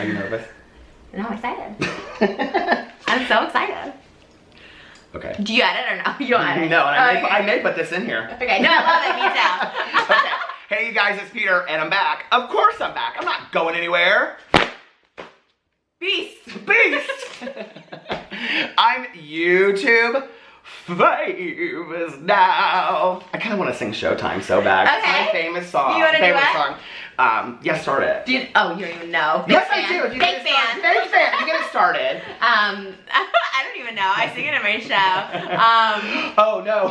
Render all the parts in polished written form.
Are you nervous? No, I'm excited. I'm so excited. Okay. Do you edit or no? You don't edit? No, and I may put this in here. Okay, no, I love it. Me too. Okay. Hey, you guys, it's Peter, and I'm back. Of course I'm back. I'm not going anywhere. Beast. I'm YouTube famous now. I kind of want to sing Showtime so bad. Okay. It's my famous song. You want to do favorite it? song. Yeah, start it. Oh, you don't even know. Yes, I do. You Big fan. Big fan. You get it started. I don't even know. I sing it in my show. Oh no.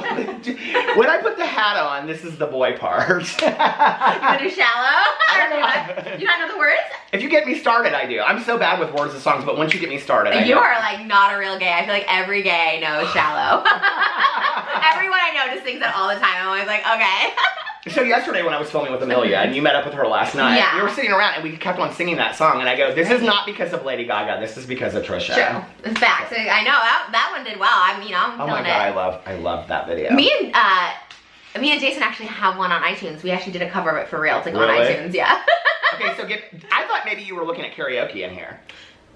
When I put the hat on, this is the boy part. You want to do Shallow? I don't know. You not know the words? If you get me started, I do. I'm so bad with words of songs, but once you get me started, I You know. are like not a real gay. I feel like every gay knows Shallow. Everyone I know just sings it all the time. I'm always like, okay. So yesterday when I was filming with Amelia and you met up with her last night, Yeah. we were sitting around and we kept on singing that song and I go, this is not because of Lady Gaga, this is because of Trisha. True. In fact, so I know that one did well. I'm Oh my feeling god, it. I love that video. Me and Jason actually have one on iTunes. We actually did a cover of it for real. It's like Really? on iTunes, yeah. Okay, so I thought maybe you were looking at karaoke in here.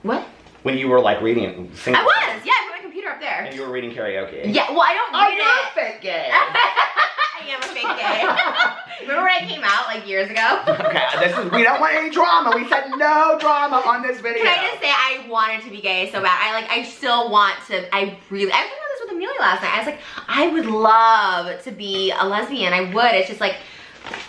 What? When you were like singing. I was, yeah. I put my computer up there. And you were reading karaoke. Yeah, well, I don't read you're it. a fake gay. I am a fake gay. Remember when I came out like years ago? Okay, we don't want any drama. We said no drama on this video. Can I just say I wanted to be gay so bad. I still want to. I was talking about this with Amelia last night. I was like, I would love to be a lesbian. I would. It's just like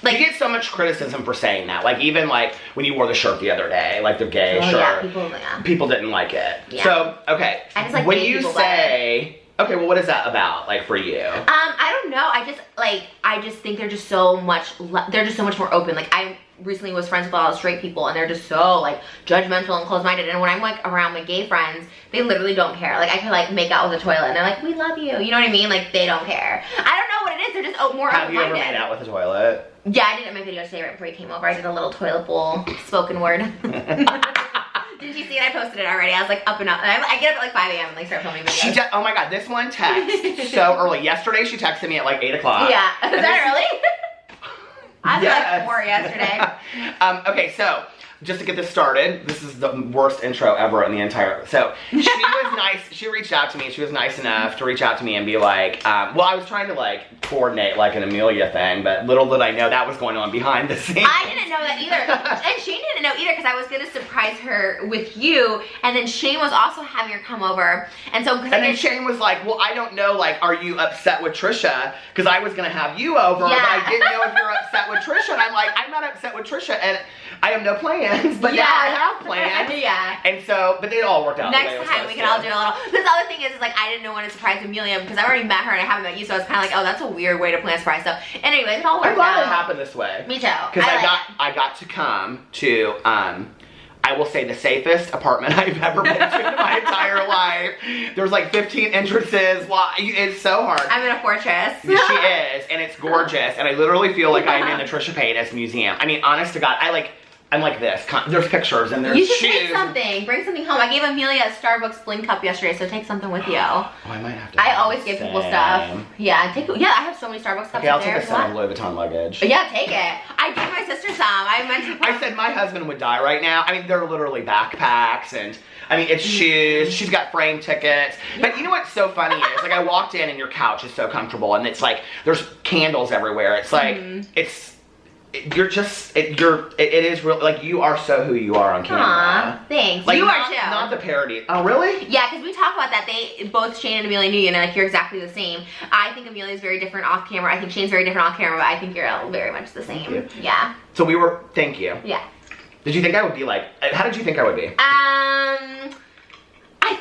you get so much criticism for saying that. Like even like when you wore the shirt the other day, like the gay shirt. Yeah, people didn't like it. Yeah. So okay, I just like when gay you people say, okay, well, what is that about? Like for you? I don't know. I just think they're just so much. They're just so much more open. Like I recently was friends with a lot of straight people, and they're just so like judgmental and closed-minded. And when I'm like around my gay friends, they literally don't care. Like I can like make out with a toilet, and they're like, "We love you." You know what I mean? Like they don't care. I don't know what it is. They're just more open-minded. Have you ever made out with a toilet? Yeah, I did it in my video today right before you came over. I did a little toilet bowl spoken word. Did you see it? I posted it already. I was like up and up. And I get up at like 5 a.m. and like start filming videos. Oh my god, this one texts so early. Yesterday she texted me at like 8 o'clock. Yeah, is that early? I was Yes. like 4 yesterday. Okay, so just to get this started, this is the worst intro ever in the entire. So she was nice. She reached out to me. She was nice enough to reach out to me and be like, well, I was trying to like coordinate like an Amelia thing, but little did I know that was going on behind the scenes. I didn't know that either. And Shane didn't know either because I was going to surprise her with you. And then Shane was also having her come over. And so, and then Shane was like, well, I don't know, like, are you upset with Trisha? Because I was going to have you over, Yeah. but I didn't know if you're upset with Trisha. And I'm like, I'm not upset with Trisha, and I have no plans, but now I have plans. Yeah. And so, but they all worked out. Next the way it was time we supposed can all to. do a little. Because the other thing is like I didn't know when to surprise Amelia because I already met her and I haven't met you, so I was kind of like, oh, that's a weird way to plan a surprise. So, anyways, it all worked I'm glad out. it happened this way. Me too. Because I got to come to I will say the safest apartment I've ever been to in my entire life. There's like 15 entrances. It's so hard. I'm in a fortress. She is, and it's gorgeous. And I literally feel like I'm in the Trisha Paytas museum. I mean, honest to God, I'm like this. There's pictures and there's You should shoes. take something. Bring something home. I gave Amelia a Starbucks Bling cup yesterday, so take something with you. Oh, I might have to. I always give people stuff. Yeah, I have so many Starbucks cups Okay, I'll up take there. a set of Louis Vuitton luggage. Yeah, take it. I gave my sister some. I said my husband would die right now. I mean, they're literally backpacks and I mean, it's shoes. She's got frame tickets. Yeah. But you know what's so funny is, like, I walked in and your couch is so comfortable and it's like, there's candles everywhere. It's like, it is real, like, you are so who you are on camera. Aw, thanks. Like, you not, are too. Not the parody. Oh, really? Yeah, because we talk about that. Both Shane and Amelia knew you, and like, you're exactly the same. I think Amelia's very different off camera. I think Shane's very different off camera, but I think you're very much the same. Thank you. Yeah. So thank you. Yeah. Did you think I would be like, how did you think I would be? I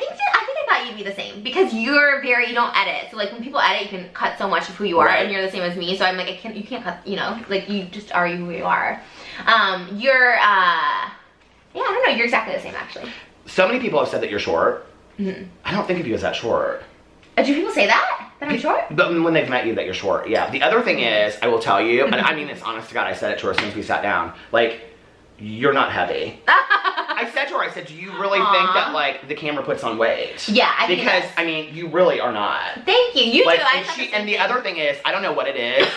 thought you'd be the same because you don't edit. So like when people edit, you can cut so much of who you are, and you're the same as me. So I'm like, you can't cut, you know, like you just are who you are. Yeah, I don't know, you're exactly the same actually. So many people have said that you're short. I don't think of you as that short. Do people say that? That I'm short? But when they've met you, that you're short, yeah. The other thing is, I will tell you, and I mean this honest to God, I said it to her as soon as we sat down, like, you're not heavy. I said to her, I said, do you really think that, like, the camera puts on weight? Yeah, I think because, I mean, you really are not. Thank you. You like, do. and the other thing is, I don't know what it is.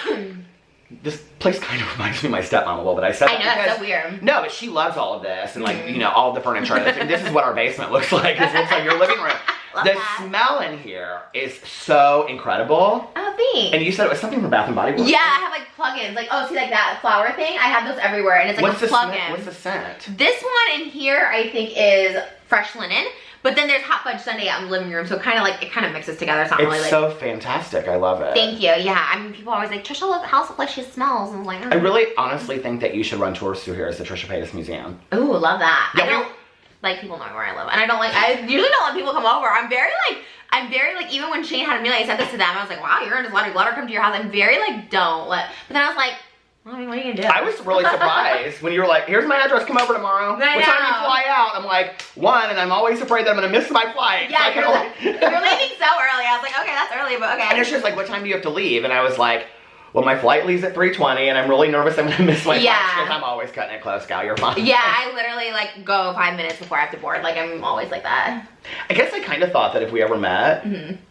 this place kind of reminds me of my stepmom a little bit. I said I know, that's so weird. No, but she loves all of this and like, you know, all the furniture. And this is what our basement looks like. It looks like your living room. The smell in here is so incredible. Oh, thanks. And you said it was something from Bath and Body Works. Yeah, I have like plugins. Like, oh, see, like that flower thing? I have those everywhere, and it's like a plug-in. What's the scent? This one in here, I think, is Fresh Linen. But then there's Hot Fudge Sundae out in the living room, so it kind of mixes together. It's not really like... so fantastic. I love it. Thank you. Yeah, I mean, people are always like, Trisha, look, house looks like she smells. And I'm like, I really honestly think that you should run tours through here as the Trisha Paytas Museum. Ooh, love that. Yeah, I don't like people knowing where I live, and I usually don't let people come over. I'm very like, even when Shane had me, like, I said this to them, I was like, wow, you're just letting her come to your house. I'm very like, don't let, but then I was like, well, I mean, what are you gonna do? I was really surprised when you were like, here's my address, come over tomorrow. What time do you fly out? I'm like, 1, and I'm always afraid that I'm gonna miss my flight. Yeah, you're leaving so early. I was like, okay, that's early, but okay. And it's just like, what time do you have to leave? And I was like, well, my flight leaves at 3:20, and I'm really nervous I'm gonna miss my flight. Because I'm always cutting it close, gal. You're fine. Yeah, I literally like go 5 minutes before I have to board. Like, I'm always like that. I guess I kind of thought that if we ever met,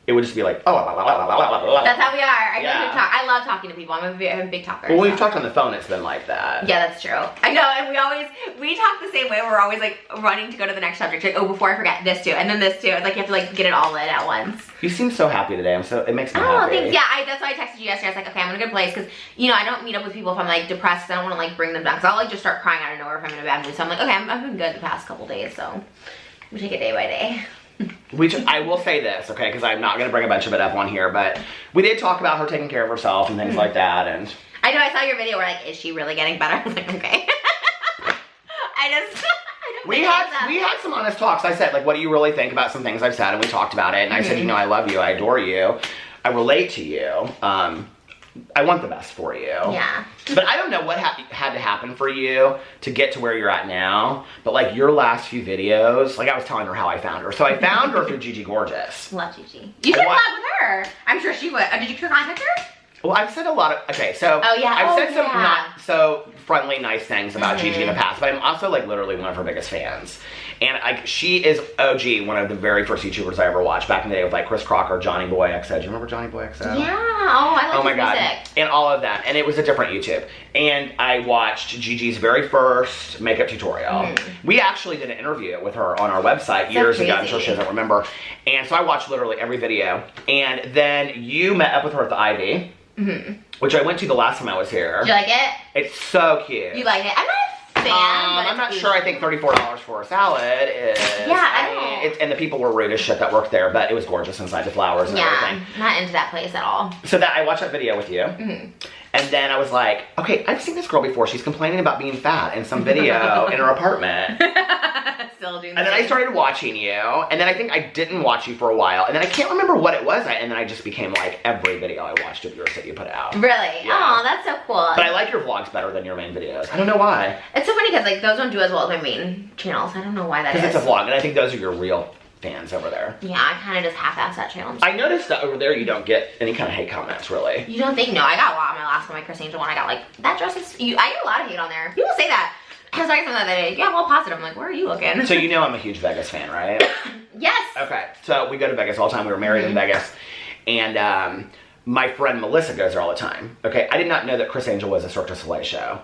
it would just be like, oh, that's how we are. I love talking to people. I'm a big talker. Well, when we've talked on the phone, it's been like that. Yeah, that's true. I know, and we talk the same way. We're always like running to go to the next subject. Like, oh, before I forget this too, and then this too. It's like you have to like get it all in at once. You seem so happy today. It makes me happy. Oh, thanks. Yeah, that's why I texted you yesterday. I was like, okay, I'm in a good place because you know I don't meet up with people if I'm like depressed. I don't want to like bring them down because I'll like just start crying out of nowhere if I'm in a bad mood. So I'm like, okay, I've been good the past couple days, so we take it day by day. I will say this, okay, because I'm not going to bring a bunch of it up on here, but we did talk about her taking care of herself and things like that, and... I know, I saw your video where like, is she really getting better? I was like, okay. We had some honest talks. I said, like, what do you really think about some things I've said, and we talked about it, and I said, you know, I love you, I adore you, I relate to you, I want the best for you. Yeah. But I don't know what had to happen for you to get to where you're at now. But like your last few videos, like I was telling her how I found her. So I found her through Gigi Gorgeous. Love Gigi. You should collab with her. I'm sure she would. Did you contact her? Well, I've said a lot of, okay, so I've said some not so friendly, nice things about Gigi in the past, but I'm also like literally one of her biggest fans. And like she is OG, one of the very first YouTubers I ever watched back in the day with like Chris Crocker, Johnny Boy XO. Do you remember Johnny Boy XO? Yeah. Oh, I like his music. And all of that. And it was a different YouTube. And I watched Gigi's very first makeup tutorial. We actually did an interview with her on our website years ago. I'm sure she doesn't remember. And so I watched literally every video. And then you met up with her at the Ivy. Which I went to the last time I was here. Did you like it? It's so cute. You like it? I'm not a fan, but I'm not sure. I think $34 for a salad is... Yeah, I don't know. And the people were rude as shit that worked there, but it was gorgeous inside, the flowers and everything. Yeah, not into that place at all. So I watched that video with you. And then I was like, okay, I've seen this girl before. She's complaining about being fat in some video in her apartment. Still doing that. And then I started watching you. And then I think I didn't watch you for a while. And then I can't remember what it was. And then I just became like every video I watched of yours that you put out. Really? Yeah. Oh, that's so cool. But I like your vlogs better than your main videos. I don't know why. It's so funny because like those don't do as well as my main channels. I don't know why that is. Because it's a vlog. And I think those are your real fans over there. Yeah, I kind of just half-ass that channel. I noticed that over there you don't get any kind of hate comments, really. You don't think? No, I got a lot on my last one, my Chris Angel one. I got like, that dress is, I get a lot of hate on there. People say that. I was talking to someone the other day, yeah, well, positive. I'm like, where are you looking? So you know I'm a huge Vegas fan, right? Yes. Okay, so we go to Vegas all the time. We were married in Vegas. And my friend Melissa goes there all the time. Okay, I did not know that Chris Angel was a Cirque du Soleil show.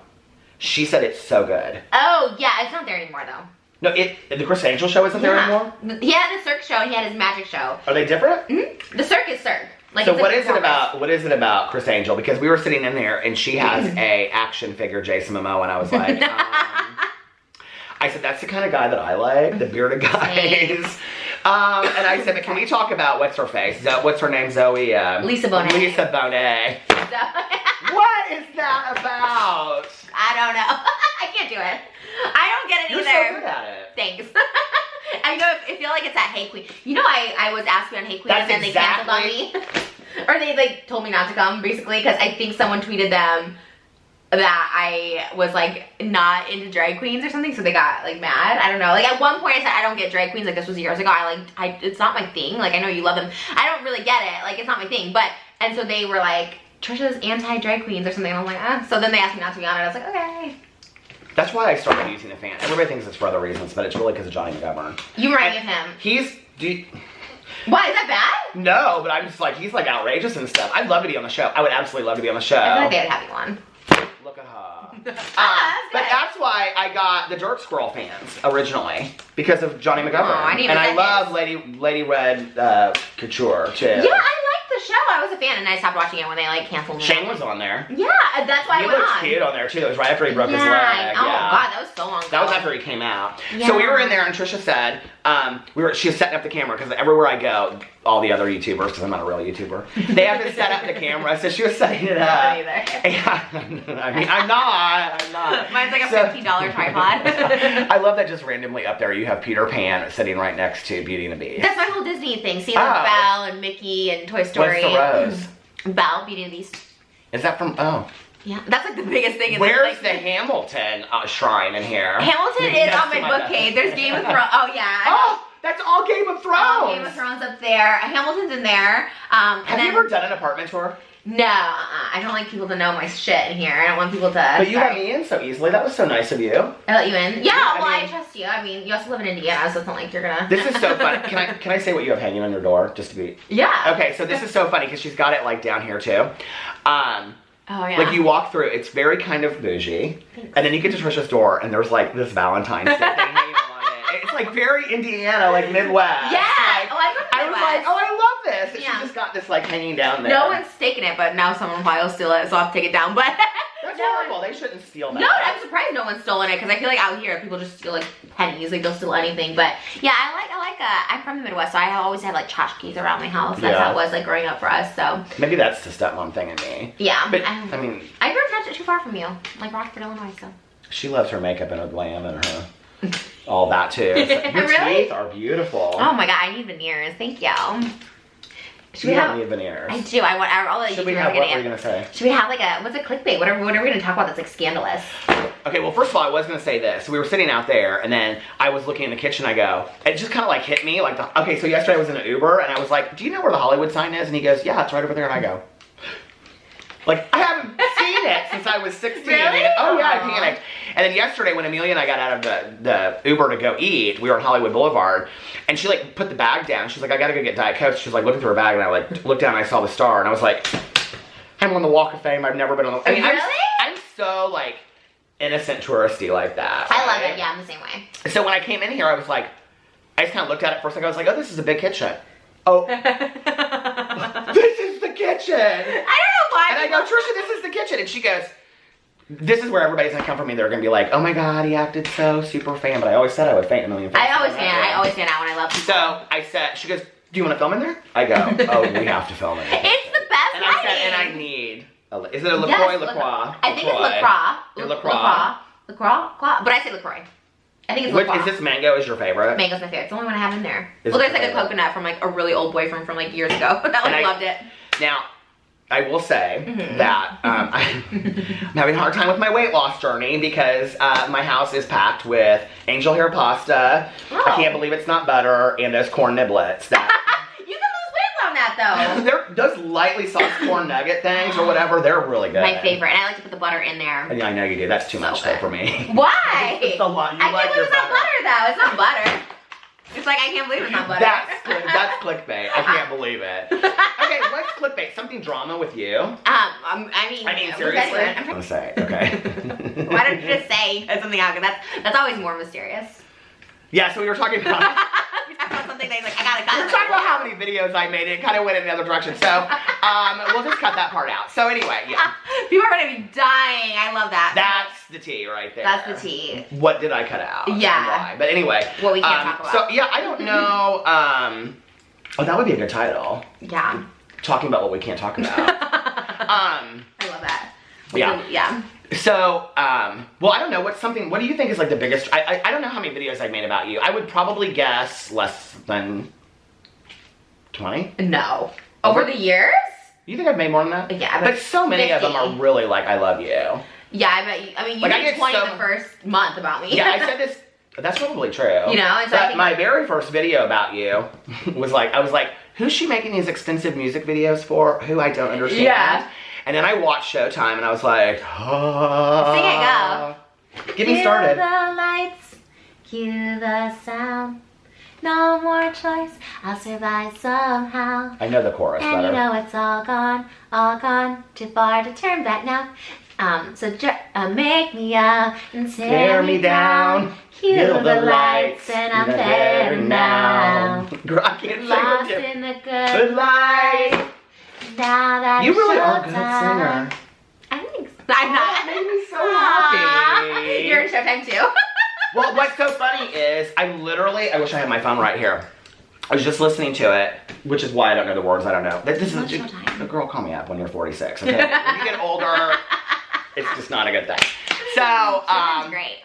She said it's so good. Oh, yeah, it's not there anymore, though. No, the Chris Angel show isn't there anymore? He had a Cirque show and he had his magic show. Are they different? The Cirque is Cirque. Like, so what is it about Chris Angel? Because we were sitting in there and she has a action figure Jason Momoa, and I was like, I said, that's the kind of guy that I like, the bearded guys. And I said, but can we talk about, what's her face? What's her name, Zoe? Lisa Bonet. Lisa Bonet. What is that about? I don't know. I can't do it. I don't get it either. You're so good at it. Thanks. I know, I feel like it's that Hey Queen. You know, I was asked to be on Hey Queen and then they canceled on me. Or they like told me not to come, basically, because I think someone tweeted them that I was like not into drag queens or something, so they got like mad. I don't know. Like at one point I said I don't get drag queens, like this was years ago. It's not my thing. Like I know you love them. I don't really get it. Like it's not my thing. But and so they were like, Trisha's anti-drag queens or something. And I was like, ah. So then they asked me not to be on it. I was like, okay. That's why I started using the fan. Everybody thinks it's for other reasons, but it's really because of Johnny McGovern. You remind me of him. Why, is that bad? No, but I'm just like, he's like outrageous and stuff. I'd love to be on the show. I would absolutely love to be on the show. I feel like they would have you on. But that's why I got the Dirt Squirrel fans originally, because of Johnny McGovern. And I love Lady Red Couture too. Yeah, I liked the show. I was a fan, and I stopped watching it when they like canceled me. Shane was on there. Yeah, that's why I went on. He looked cute on there too. It was right after he broke his leg. Oh God, that was so long ago. That was after he came out. Yeah. So we were in there, and Trisha said, she was setting up the camera, because everywhere I go, all the other YouTubers, because I'm not a real YouTuber, they have to set up the camera, so she was setting it up. Yeah, I mean, I'm not. Mine's like a $15 tripod. I love that just randomly up there you have Peter Pan sitting right next to Beauty and the Beast. That's my whole Disney thing. See, like Belle and Mickey and Toy Story. What's the rose? Belle, Beauty and the Beast. Is that from, Yeah, that's like the biggest thing. Where's the Hamilton shrine in here? Hamilton is on my bookcase. There's Game of Thrones. Oh, yeah. Oh, that's all Game of Thrones. All Game of Thrones up there. Hamilton's in there. Have you ever done an apartment tour? No, I don't like people to know my shit in here. I don't want people to. But you let me in so easily. That was so nice of you. I let you in. Yeah, I trust you. I mean, you also live in Indiana, so it's not like you're gonna. This is so funny. Can I say what you have hanging on your door, just to be? Yeah. Okay, so this is so funny because she's got it like down here too. Oh yeah. Like you walk through, it's very kind of bougie, and then you get to Trisha's door, and there's like this Valentine's Day thing hanging on it. It's like very Indiana, like Midwest. Yeah. Like, I was like, oh, I love this. And yeah. she just got this like hanging down there. No one's taking it, but now someone probably will steal it, so I'll have to take it down. But that's horrible. They shouldn't steal that. No, I'm surprised no one's stolen it, because I feel like out here people just steal like pennies, like they'll steal anything. But yeah, I'm from the Midwest, so I always have like tchotchkes around my house. That's how it was like growing up for us. So maybe that's the stepmom thing in me. Yeah, but I mean, I grew up not too far from you, like Rockford, Illinois. So she loves her makeup and her glam and her all that too. Like, your teeth are beautiful. Oh my God, I need veneers. Thank you. Should we have veneers? I do. I'll let you. Should we have? What were you gonna say? Should we have like what's a clickbait? What are we gonna talk about that's like scandalous? Okay, well, first of all, I was gonna say this. We were sitting out there, and then I was looking in the kitchen. I go, it just kind of like hit me, like okay. So yesterday I was in an Uber, and I was like, "Do you know where the Hollywood sign is?" And he goes, "Yeah, it's right over there." And I go, like, I haven't seen it since I was 16. Really? Oh yeah, I panicked. And then yesterday when Amelia and I got out of the Uber to go eat, we were on Hollywood Boulevard, and she like put the bag down. She's like, I gotta go get Diet Coke. She was like looking through her bag, and I like looked down and I saw the star, and I was like, I'm on the Walk of Fame. I've never been on the. I mean, really? I'm so like innocent touristy like that. I love it. Yeah, I'm the same way. So when I came in here, I was like, I just kind of looked at it for a second. I was like, oh, this is a big kitchen. Oh, this is the kitchen. I don't know why. And I go, Trisha, this is the kitchen. And she goes, this is where everybody's gonna come from me. They're gonna be like, oh my God, he acted so super fan. But I always said I would faint a million times. I always fan out when I love people. So I said, she goes, do you want to film in there? I go, oh, we have to film in there. It's the best. And I said, and I need. Is it a LaCroix? LaCroix. I think it's LaCroix. LaCroix. LaCroix. But I say LaCroix. I think it's LaCroix. Is this mango is your favorite? Mango's my favorite. It's the only one I have in there. Well, there's like a coconut from like a really old boyfriend from like years ago. That one loved it. Now, I will say that I'm having a hard time with my weight loss journey because my house is packed with angel hair pasta. Oh. I can't believe it's not butter, and those corn niblets. That you can lose weight on that though. They're those lightly sauced corn nugget things or whatever. They're really good. My favorite, and I like to put the butter in there. Yeah, I know you do. That's too much though for me. Why? It's a lot. I can't believe it's not butter though. It's not butter. It's like I can't believe it's not butter. That's clickbait. I can't believe it. Okay, what's clickbait? Something drama with you? I mean seriously. I'm gonna say, okay. Why don't you just say something out? Because that's always more mysterious. Yeah, so we were talking about. Something that he's like, I gotta cut. We're talking about how many videos I made. It kind of went in the other direction. So we'll just cut that part out. So anyway, yeah. People are gonna be dying. I love that. That's the tea right there. That's the tea. What did I cut out? Yeah. And why? But anyway. What we can't talk about. So yeah, I don't know. Oh, that would be a good title. Yeah. Talking about what we can't talk about. I love that. Yeah. So, well, I don't know. What do you think is like the biggest, I don't know how many videos I've made about you. I would probably guess less than 20? No. Over the years? You think I've made more than that? Yeah. But so many 50. Of them are really like, I love you. Yeah, I bet you, I mean, you like, made 20 the first month about me. Yeah, I said this, that's probably true. You know, it's but my very first video about you was like, I was like, who's she making these expensive music videos for? Who I don't understand. Yeah. And then I watched Showtime and I was like, oh. Sing it, go. Get me started. Cue the lights, cue the sound. No more choice, I'll survive somehow. I know the chorus and better. And you know it's all gone, too far to turn back now. Make me up and tear me down. Cue the lights and I'm better now. Girl, I can't Lost sing with in you. the Good good light. now that You it's really are a good showtime. singer. I think so. I'm not. That made me so happy. You're in Showtime too. Well, what's so funny is I wish I had my phone right here. I was just listening to it, which is why I don't know the words. I don't know. This What's is Showtime? a girl. Call me up when you're 46. Okay, when you get older, it's just not a good thing. So, Showtime's great.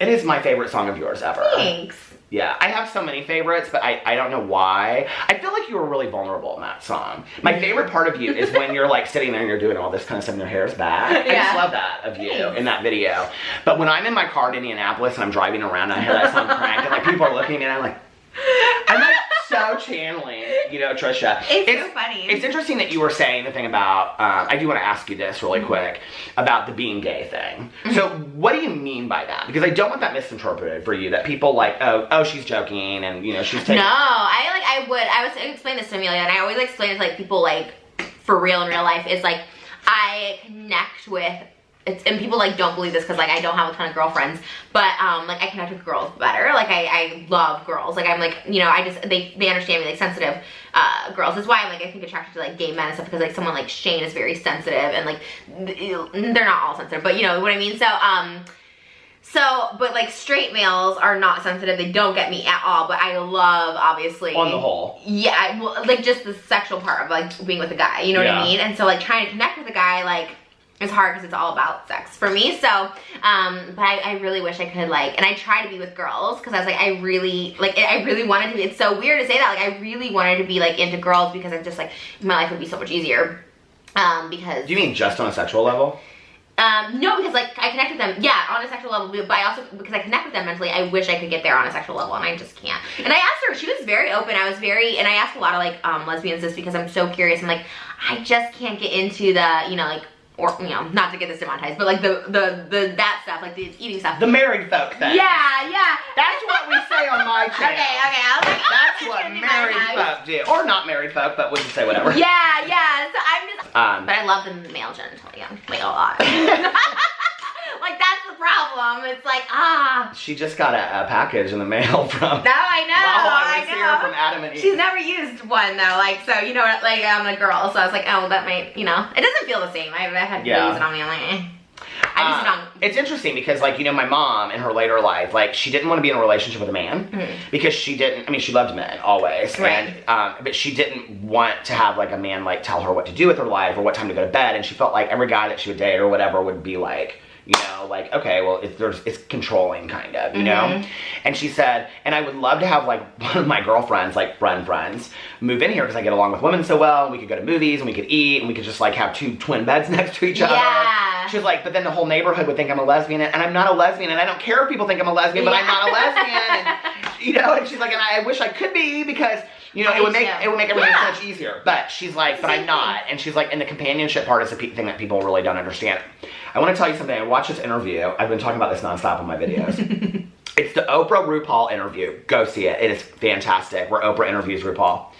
it is my favorite song of yours ever. Thanks. Yeah, I have so many favorites, but I don't know why. I feel like you were really vulnerable in that song. My favorite part of you is when you're like sitting there and you're doing all this kind of stuff and your hair's back. I just love that of you in that video. But when I'm in my car in Indianapolis and I'm driving around and I hear that song crank and like people are looking at me and I'm like so channeling, you know, Trisha. It's so funny. It's interesting that you were saying the thing about, I do want to ask you this really quick, about the being gay thing. So what do you mean by that? Because I don't want that misinterpreted for you, that people like, oh, she's joking and, you know, she's taking... No, I was explaining this to Amelia, and I always explain it to like people like for real in real life, is like I connect with, and people like don't believe this because like I don't have a ton of girlfriends, but like I connect with girls better. Like I love girls. Like I'm like, you know, they understand me, like sensitive girls. That's why I'm like I think attracted to like gay men and stuff, because like someone like Shane is very sensitive, and like they're not all sensitive, but you know what I mean. But like straight males are not sensitive. They don't get me at all, but I love, obviously. On the whole. Yeah, like just the sexual part of like being with a guy, you know what I mean? And so like trying to connect with a guy, like it's hard because it's all about sex for me. So, but I really wish I could like, and I try to be with girls because I was like, I really wanted to be. It's so weird to say that. Like I really wanted to be like into girls because I'm just like, my life would be so much easier. Because. Do you mean just on a sexual level? No, because like I connect with them, yeah, on a sexual level, but I also, because I connect with them mentally, I wish I could get there on a sexual level, and I just can't. And I asked her, she was very open, and I asked a lot of like lesbians this because I'm so curious. I'm like, I just can't get into the, you know, like, or, you know, not to get this demonetized, but like the that stuff, like the eating stuff. The married folk thing. Yeah. That's what we say on my channel. Okay, I was like, oh, that's what married folk do. Or not married folk, but we'll just say whatever. Yeah. So I'm just, but I love the male genitalia, like a lot. Like that's the problem. It's like, She just got a package in the mail from. No, I know. I was here from Adam and Eve. She's never used one though, like, so you know, like I'm a girl, so I was like, oh, that might, you know, it doesn't feel the same. I've had to use it on me. I'm like, I use it on. It's interesting because, like, you know, my mom in her later life, like, she didn't want to be in a relationship with a man because she didn't. I mean, she loved men always, right. And but she didn't want to have like a man like tell her what to do with her life or what time to go to bed, and she felt like every guy that she would date or whatever would be like, you know, like, okay, well, it's controlling, kind of, you know? And she said, and I would love to have, like, one of my girlfriends, like, friends, move in here because I get along with women so well, and we could go to movies, and we could eat, and we could just, like, have 2 twin beds next to each other. She was like, but then the whole neighborhood would think I'm a lesbian, and I'm not a lesbian, and I don't care if people think I'm a lesbian, but I'm not a lesbian, and, you know, and she's like, and I wish I could be because, you know, it would make everything so much easier. But she's like, but I'm not. And she's like, and the companionship part is the thing that people really don't understand. I want to tell you something. I watched this interview. I've been talking about this nonstop on my videos. It's the Oprah RuPaul interview. Go see it. It is fantastic, where Oprah interviews RuPaul.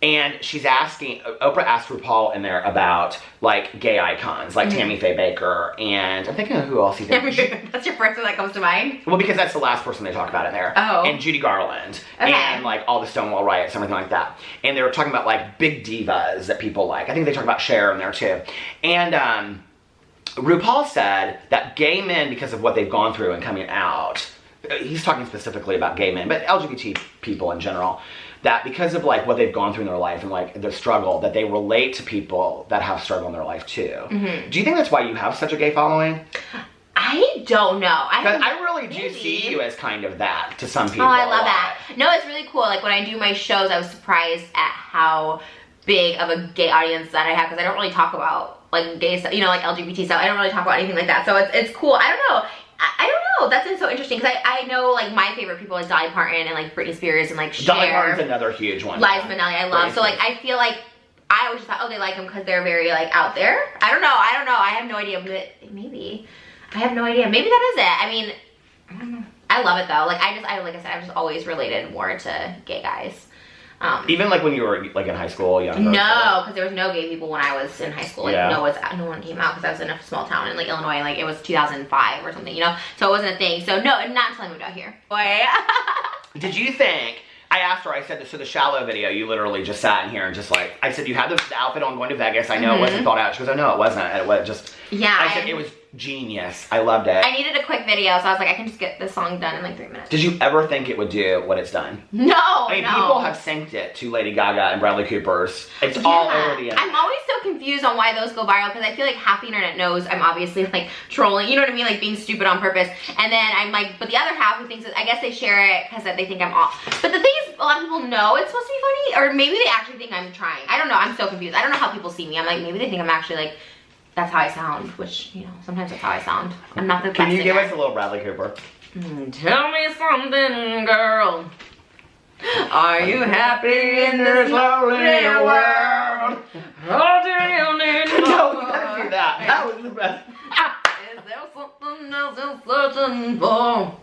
And Oprah asked RuPaul in there about, like, gay icons, like Tammy Faye Baker, and I'm thinking of who else he did. That's your first one that comes to mind? Well, because that's the last person they talk about in there. Oh. And Judy Garland. Okay. And, like, all the Stonewall riots and everything like that. And they were talking about, like, big divas that people like. I think they talk about Cher in there, too. And RuPaul said that gay men, because of what they've gone through and coming out, he's talking specifically about gay men, but LGBT people in general, that because of like what they've gone through in their life and like the struggle, that they relate to people that have struggle in their life too. Do you think that's why you have such a gay following? I don't know. I really do see you as kind of that to some people. Oh, I love that. No, it's really cool. Like when I do my shows, I was surprised at how big of a gay audience that I have, because I don't really talk about like gay stuff, you know, like LGBT stuff. I don't really talk about anything like that. So it's cool. I don't know. I don't know. That's been so interesting because I know like my favorite people is Dolly Parton and like Britney Spears and like Cher. Dolly Parton's another huge one. Liza Minnelli, I love. So like I feel like I always just thought, oh, they like them because they're very like out there. I don't know. I have no idea. But maybe I have no idea. Maybe that is it. I mean, I don't know. I love it though. Like like I said, I've just always related more to gay guys. Even like when you were like in high school, younger? No, because there was no gay people when I was in high school. Like Yeah. no one came out because I was in a small town in like Illinois. And, like it was 2005 or something, you know. So it wasn't a thing. So no, not until I moved out here. Boy. Did you think? I asked her. I said, so the shallow video, you literally just sat in here and just like I said, you had the outfit on going to Vegas. I know it wasn't thought out. She goes, oh no, it wasn't. It was just. Yeah. I said it was genius. I loved it. I needed a quick video, so I was like, I can just get this song done in like 3 minutes. Did you ever think it would do what it's done? No. I mean, no. people have synced it to Lady Gaga and Bradley Cooper's. It's all over the internet. I'm always so confused on why those go viral because I feel like half the internet knows I'm obviously like trolling, you know what I mean, like being stupid on purpose. And then I'm like, but the other half who thinks that, I guess they share it because they think I'm off. But the thing is, a lot of people know it's supposed to be funny, or maybe they actually think I'm trying. I don't know. I'm so confused. I don't know how people see me. I'm like, maybe they think I'm actually like. That's how I sound, which, you know, sometimes that's how I sound. I'm not the best. Can you give singer. us a little Bradley Cooper? Tell me something, girl. Are you happy in this lonely world? Or do you need more? No, you gotta do that. That was the best. Is there something else you're searching for?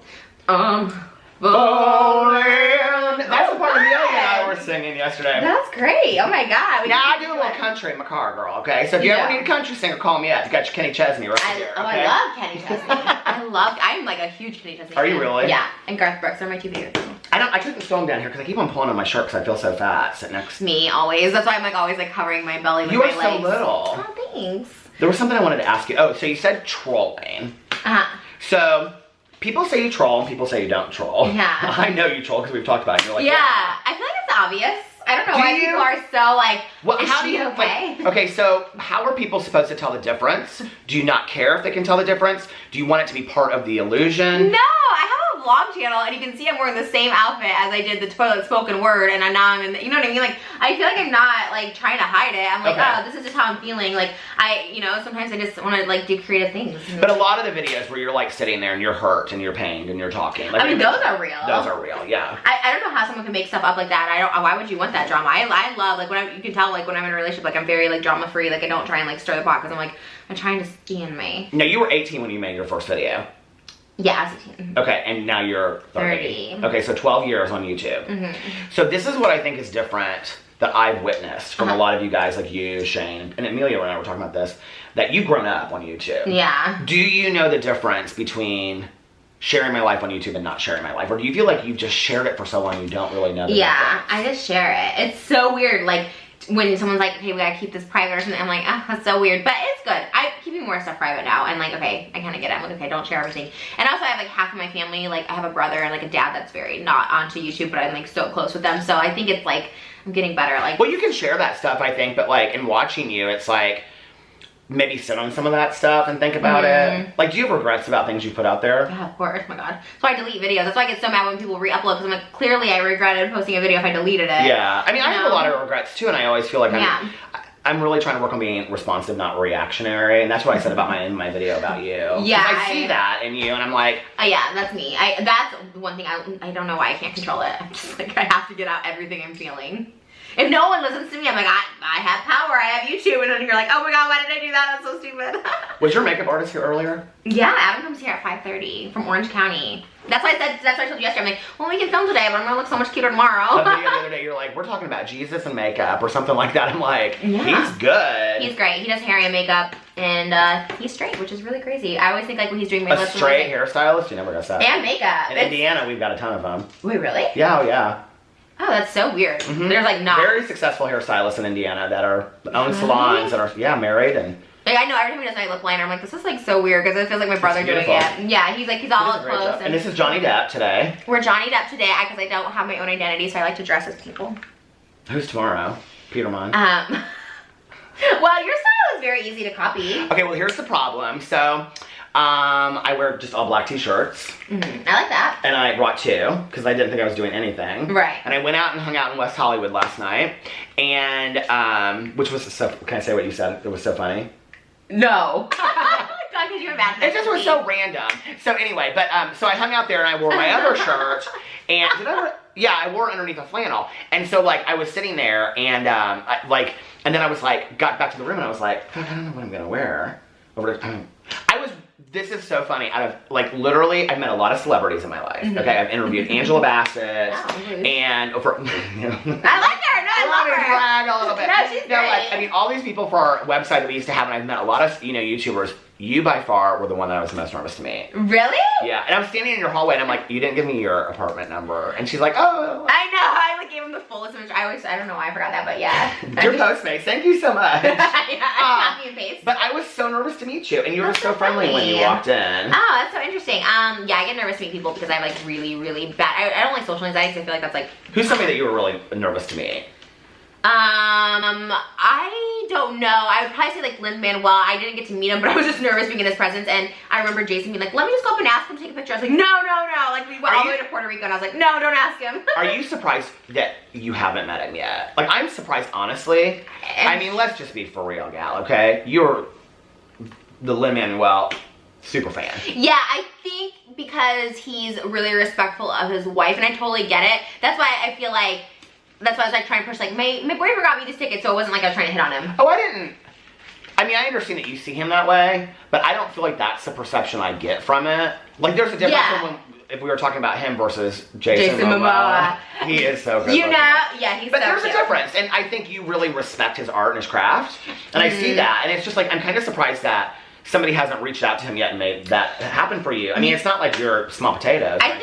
That's the part Amelia and I were singing yesterday. That's great. Oh my god. Now I do a little country in my car, girl, okay? So if you ever need a country singer, call me up. You got your Kenny Chesney right here, okay? I love Kenny Chesney. I'm like a huge Kenny Chesney Are you fan. really? Yeah, and Garth Brooks are my two favorites. I took the film down here because I keep on pulling on my shirt because I feel so fat sitting next to Me, always. That's why I'm like always like covering my belly with you. my You are legs. so little. Oh, thanks. There was something I wanted to ask you. Oh, so you said trolling. Uh-huh. So people say you troll and people say you don't troll. Yeah. I know you troll because we've talked about it. You're like, Yeah, I feel like it's obvious. I don't know why people are so like, well, is how she do you okay? Like, okay, so how are people supposed to tell the difference? Do you not care if they can tell the difference? Do you want it to be part of the illusion? No, I have a vlog channel and you can see I'm wearing the same outfit as I did the toilet spoken word, and now I'm in the, you know what I mean? Like, I feel like I'm not like trying to hide it. I'm like, oh, this is just how I'm feeling. Like, you know, sometimes I just want to like do creative things. But a lot of the videos where you're like sitting there and you're hurt and you're pained and you're talking. Like, I mean, those are real. Those are real, yeah. I don't know how someone can make stuff up like that. Why would you want that drama? I love, like, you can tell, like, when I'm in a relationship, like, I'm very, like, drama free. Like, I don't try and, like, stir the pot because I'm, like, I'm trying to stand me. Now, you were 18 when you made your first video. Yeah, I was 18. Okay, and now you're 30. Okay, so 12 years on YouTube. Mm-hmm. So this is what I think is different that I've witnessed from a lot of you guys, like you, Shane, and Amelia and I were talking about this, that you've grown up on YouTube. Yeah. Do you know the difference between sharing my life on YouTube and not sharing my life? Or do you feel like you've just shared it for so long you don't really know the difference? I just share it. It's so weird, like, when someone's like, okay, we gotta keep this private or something, I'm like, that's so weird, but it's good. I'm keeping more stuff private now, and like, okay, I kind of get it. I'm like, okay, don't share everything. And also I have like half of my family, like I have a brother and like a dad that's very not onto YouTube, but I'm like so close with them, so I think it's like, I'm getting better. Like, well, you can share that stuff, I think, but like, in watching you, it's like, maybe sit on some of that stuff and think about it. Like, do you have regrets about things you put out there? Yeah, of course. Oh my god. So I delete videos. That's why I get so mad when people re-upload, because I'm like, clearly I regretted posting a video if I deleted it. Yeah. I mean, I have a lot of regrets too, and I always feel like I'm really trying to work on being responsive, not reactionary, and that's what I said about my video about you. Yeah. I see that in you, and I'm like... yeah, that's me. That's the one thing I don't know why I can't control it. I'm just like, I have to get out everything I'm feeling. If no one listens to me, I'm like, I have power, I have YouTube, and then you're like, oh my god, why did I do that? That's so stupid. Was your makeup artist here earlier? Yeah, Adam comes here at 5:30 from Orange County. That's why I told you yesterday, I'm like, well, we can film today, but I'm gonna look so much cuter tomorrow. The other day, you're like, we're talking about Jesus and makeup or something like that. I'm like, he's good. He's great. He does hair and makeup, and he's straight, which is really crazy. I always think like when he's doing my lips. A straight hairstylist? You never got that. And makeup. In Indiana, we've got a ton of them. Wait, really? Yeah, oh yeah. Oh, that's so weird. There's like not very successful hairstylists in Indiana that are own salons that are married and. Like, I know every time he does my lip liner, I'm like, this is like so weird because it feels like my brother doing it. Yeah, he's all up close. And this is Johnny Depp today. We're Johnny Depp today because I don't have my own identity, so I like to dress as people. Who's tomorrow? Peter Monn. Well, your style is very easy to copy. Okay, well here's the problem. So, I wear just all black t-shirts. I like that. And I brought two, because I didn't think I was doing anything. Right. And I went out and hung out in West Hollywood last night. And, which was so, can I say what you said? It was so funny. No. God, could you imagine? It just was so random. So anyway, but, so I hung out there and I wore my other shirt. And, I wore it underneath a flannel. And so, like, I was sitting there and, and then I was like, got back to the room and I was like, fuck, I don't know what I'm going to wear. I was this is so funny. Out of, like, literally, I've met a lot of celebrities in my life. Okay, I've interviewed Angela Bassett and over. I like her. No, I love her. Brag a little bit. No, she's great. Like, I mean, all these people for our website that we used to have, and I've met a lot of, you know, YouTubers. You by far were the one that I was the most nervous to meet. Really? Yeah, and I was standing in your hallway, and I'm like, you didn't give me your apartment number, and she's like, oh. I know. I like gave him the fullest image. I don't know why I forgot that, but yeah. Dear Postmates, thank you so much. Yeah, copy and paste. But I was so nervous to meet you, and you were so friendly when you walked in. Oh, that's so interesting. Yeah, I get nervous to meet people because I have like really, really bad. I don't like social anxiety because I feel like that's like. Who's somebody that you were really nervous to meet? I don't know. I would probably say like Lin-Manuel. I didn't get to meet him, but I was just nervous being in his presence. And I remember Jason being like, let me just go up and ask him to take a picture. I was like, no. Like we went all the way to Puerto Rico and I was like, no, don't ask him. Are you surprised that you haven't met him yet? Like, I'm surprised, honestly. I mean, let's just be for real, gal, okay? You're the Lin-Manuel super fan. Yeah, I think because he's really respectful of his wife, and I totally get it. That's why I feel like that's why I was like trying to push, like, my boyfriend got me this ticket, so it wasn't like I was trying to hit on him. Oh, I mean, I understand that you see him that way, but I don't feel like that's the perception I get from it. Like, there's a difference from if we were talking about him versus Jason Momoa. He is so good. You know, yeah, he's but so there's cute. a difference, and I think you really respect his art and his craft, and I see that, and it's just like, I'm kind of surprised that somebody hasn't reached out to him yet and made that happen for you. I mean, it's not like you're small potatoes. I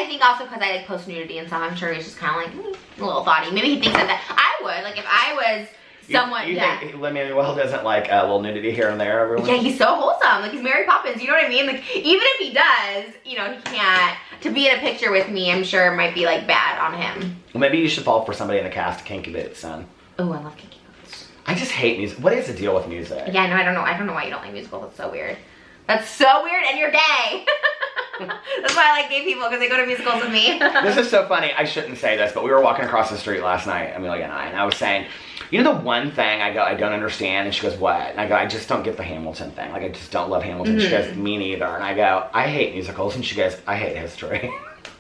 think also because I like post nudity and stuff, I'm sure he's just kind of like a little thoughty. Maybe he thinks that I would, like if I was someone. You think Lin-Manuel doesn't like a little nudity here and there? Everyone? Yeah, he's so wholesome. Like he's Mary Poppins. You know what I mean? Like even if he does, you know, he can't. To be in a picture with me, I'm sure might be like bad on him. Well, maybe you should fall for somebody in the cast of Kinky Boots, son. Oh, I love Kinky Boots. I just hate music. What is the deal with music? Yeah, no, I don't know why you don't like musicals. That's so weird. That's so weird, and you're gay. That's why I like gay people, because they go to musicals with me. This is so funny. I shouldn't say this, but we were walking across the street last night, Amelia and I was saying, you know the one thing I don't understand? And she goes, what? And I go, I just don't get the Hamilton thing. Like, I just don't love Hamilton. She goes, me neither. And I go, I hate musicals. And she goes, I hate history.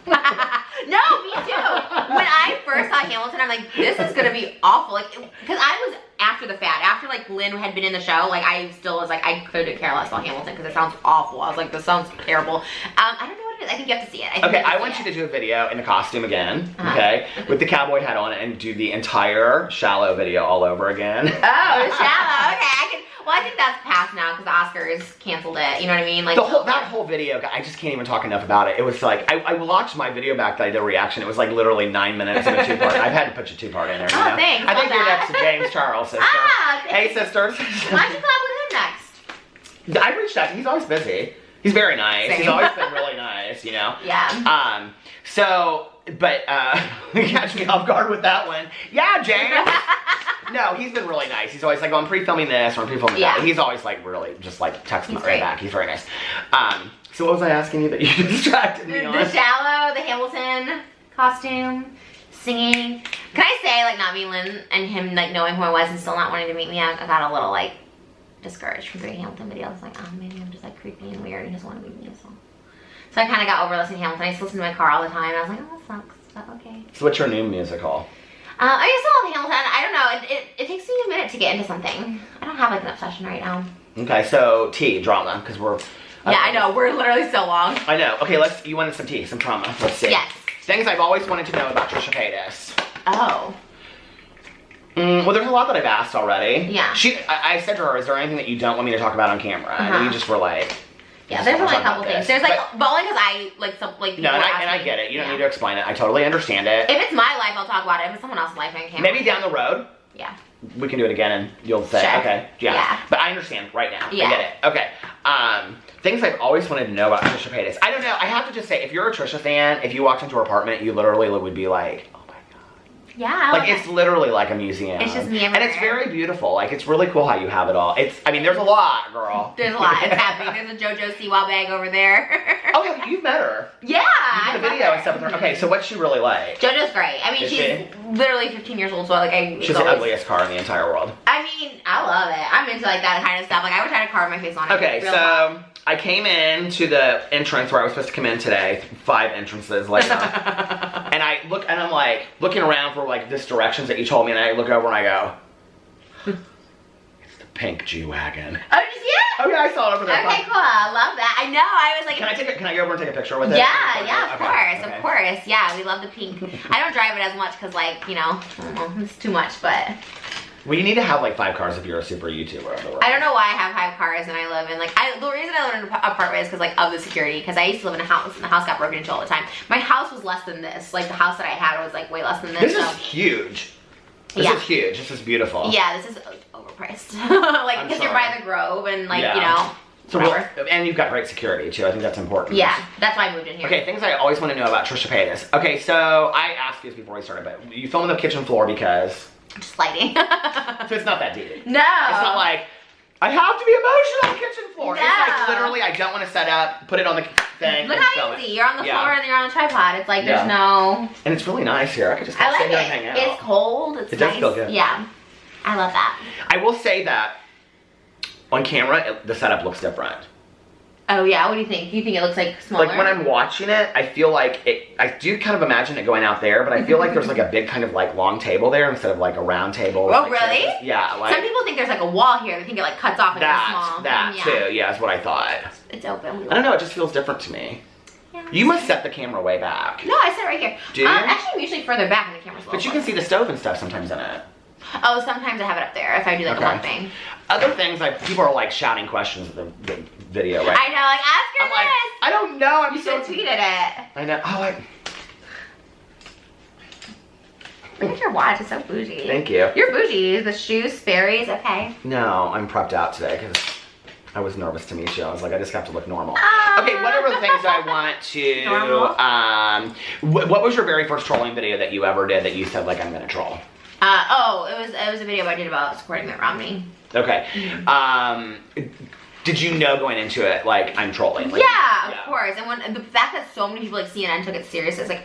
No, me too. When I first saw Hamilton, I'm like, this is gonna be awful. Like, because I was after the fact, after like Lynn had been in the show, like I still was like, I couldn't care less about Hamilton because it sounds awful. I was like, this sounds terrible. I don't know what it is. I think you have to see it. I want you to do a video in the costume again, okay, with the cowboy hat on, and do the entire Shallow video all over again. Oh, Shallow. Okay, Well, I think that's past now because the Oscars canceled it. You know what I mean? Like that whole video, I just can't even talk enough about it. It was like I watched my video back that I did a reaction. It was like literally 9 minutes in a 2-part. I've had to put your 2-part in there. Oh, thanks. I think you're next to James Charles, sister. Hey, sisters. Why don't you collab with him next? I reached out. He's always busy. He's very nice. Same. He's always been really nice, you know? Yeah. But you catch me off guard with that one. Yeah, James. No, he's been really nice. He's always like, I'm pre-filming this or I'm pre-filming that. He's always like really just like texting me right back. He's very nice. So what was I asking you that you distracted me on? The Shallow, the Hamilton costume, singing. Can I say, like, not being Lynn and him like knowing who I was and still not wanting to meet me, I got a little like discouraged from doing Hamilton videos. I was like, oh, maybe I'm just like creepy and weird and just want to meet me. So I kind of got over listening to Hamilton. I used to listen to my car all the time. And I was like, oh, that sucks. But okay. So what's your new musical? I still love Hamilton. I don't know. It takes me a minute to get into something. I don't have like an obsession right now. Okay, so tea, drama, because we're... Yeah, I know. We're literally so long. I know. Okay, you wanted some tea, some trauma. Let's see. Yes. Things I've always wanted to know about Trisha Paytas. Oh. Well, there's a lot that I've asked already. Yeah. I said to her, is there anything that you don't want me to talk about on camera? And you just were like... Yeah, there's only a couple things. There's like, but only because I like some like. No, and I get it. You don't need to explain it. I totally understand it. If it's my life, I'll talk about it. If it's someone else's life, I can't. Maybe down the road. Yeah. We can do it again, and you'll say, okay, yeah. But I understand right now. Yeah. I get it. Okay. Things I've always wanted to know about Trisha Paytas. I don't know. I have to just say, if you're a Trisha fan, if you walked into her apartment, you literally would be like, yeah. Like, it's literally like a museum. It's just me everywhere. And it's very beautiful. Like, it's really cool how you have it all. I mean, there's a lot, girl. There's a lot. It's happening. There's a JoJo Siwa bag over there. Oh, yeah, you've met her. Yeah. You did a video and stuff with her. Okay, so what's she really like? JoJo's great. I mean, she's literally 15 years old, so like she's the ugliest car in the entire world. I mean, I love it. I'm into like that kind of stuff. Like, I wish I had a car with my face on it. Okay, so... I came in to the entrance where I was supposed to come in today. 5 entrances later. And I'm like looking around for like this directions that you told me, and I look over and I go, it's the pink G-Wagon. Oh, did you see it? Oh yeah, I saw it over there. Okay, cool. I love that. I know. I was like, Can I go over and take a picture with it? yeah, Okay. of course. Yeah, we love the pink. I don't drive it as much because, like, you know, I don't know, it's too much, but. Well, you need to have like 5 cars if you're a super YouTuber. I don't know why I have 5 cars and I live in like, the reason I live in an apartment is because like of the security, because I used to live in a house and the house got broken into all the time. My house was less than this. Like the house that I had was like way less than this. This is huge. This is huge. This is beautiful. Yeah, this is overpriced. Like because you're by the Grove and like, you know. So and you've got great security too. I think that's important. Yeah, that's why I moved in here. Okay, things I always want to know about Trisha Paytas. Okay, so I asked you this before we started, but you filmed on the kitchen floor because just lighting. So it's not that deep. No. It's not like I have to be emotional on the kitchen floor. No. It's like literally I don't want to set up, put it on the thing. Look how easy. You're on the floor and you're on the tripod. It's like there's no. And it's really nice here. I could just I like sit here and hang out. It's cold. It's nice. Does feel good. Yeah, I love that. I will say that on camera, the setup looks different. Oh yeah, what do you think? You think it looks like smaller? Like when I'm watching it, I feel like I do kind of imagine it going out there, but I feel like there's like a big kind of like long table there instead of like a round table. Oh like really? Chairs. Yeah. Like, some people think there's like a wall here. They think it like cuts off and it's small. That too. Yeah, that's what I thought. It's open. I don't know. It just feels different to me. Yeah, you must set the camera way back. No, I set it right here. Do you? Actually, I'm usually further back and the camera's. But you can see the stove and stuff sometimes in it. Oh, sometimes I have it up there if I do like a mukbang. Other things, like people are like shouting questions at the video, right? I know, like ask her I'm this. like, I don't know. I'm you so should tweeted it. I know. Oh, Look at your watch. It's so bougie. Thank you. You're bougie. The shoes, Sperry's, okay. No, I'm prepped out today because I was nervous to meet you. I was like, I just have to look normal. Okay, what are the things I want to? What was your very first trolling video that you ever did that you said like I'm gonna troll? It was a video I did about supporting Mitt Romney. Okay. Did you know going into it like I'm trolling? Like, yeah, of course. And the fact that so many people like CNN took it serious is like,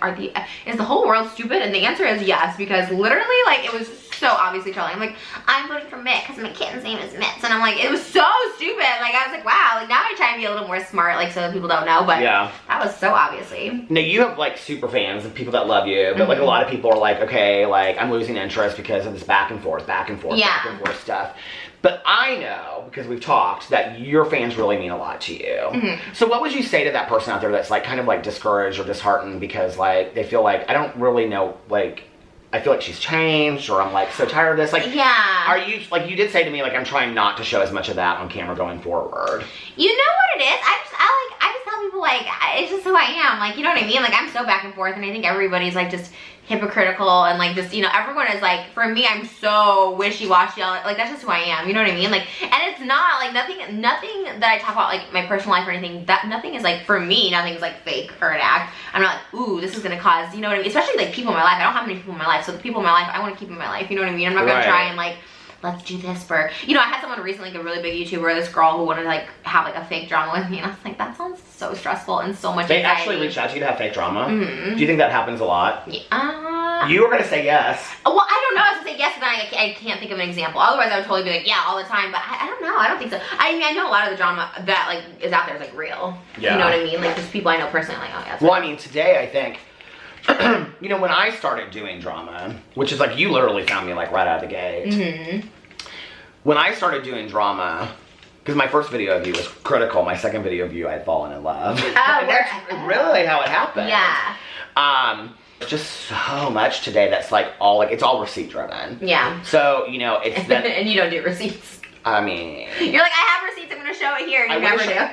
is the whole world stupid? And the answer is yes, because literally like it was so obviously trolling. I'm like, I'm voting for Mitt because my kitten's name is Mitts, and I'm like, it was so stupid. Like I was like, wow. Like now I try and be a little more smart, like so that people don't know. But that was so obviously. Now you have like super fans and people that love you, but like a lot of people are like, okay, like I'm losing interest because of this back and forth stuff. But I know, because we've talked, that your fans really mean a lot to you. So what would you say to that person out there that's like kind of like discouraged or disheartened because like they feel like, I don't really know, like, I feel like she's changed or I'm like so tired of this. Like, are you, like you did say to me, like I'm trying not to show as much of that on camera going forward. You know what it is? I just tell people like, it's just who I am. Like, you know what I mean? Like I'm so back and forth and I think everybody's like just hypocritical and like just, you know, everyone is like, for me, I'm so wishy-washy. Like that's just who I am. You know what I mean? Like, and it's not like nothing that I talk about like my personal life or anything, that nothing is like, for me, nothing's like fake or an act. I'm not like, ooh, this is gonna cause, you know what I mean? Especially like people in my life. I don't have many people in my life, so the people in my life I want to keep in my life. You know what I mean? I'm not gonna try and like, let's do this for, you know, I had someone recently, like a really big YouTuber, this girl who wanted to like have like a fake drama with me, and I was like, that sounds so stressful and so much anxiety. They actually reached out to you to have fake drama? Do you think that happens a lot? Yeah. You were gonna say yes. Well, I don't know. I was gonna say yes, but I can't think of an example. Otherwise, I would totally be like, yeah, all the time. But I don't know. I don't think so. I mean, I know a lot of the drama that like is out there is like real. Yeah. You know what I mean? Like, just people I know personally, like, oh yeah. Well, I mean, today I think, you know, when I started doing drama, which is like you literally found me like right out of the gate. When I started doing drama, because my first video of you was critical, my second video of you, I had fallen in love. Oh, and that's really how it happened. Yeah. Just so much today that's like all like, it's all receipt driven. Yeah. So, you know, it's that. And you don't do receipts. I mean. You're like, I have receipts, I'm going to show it here. You never do. I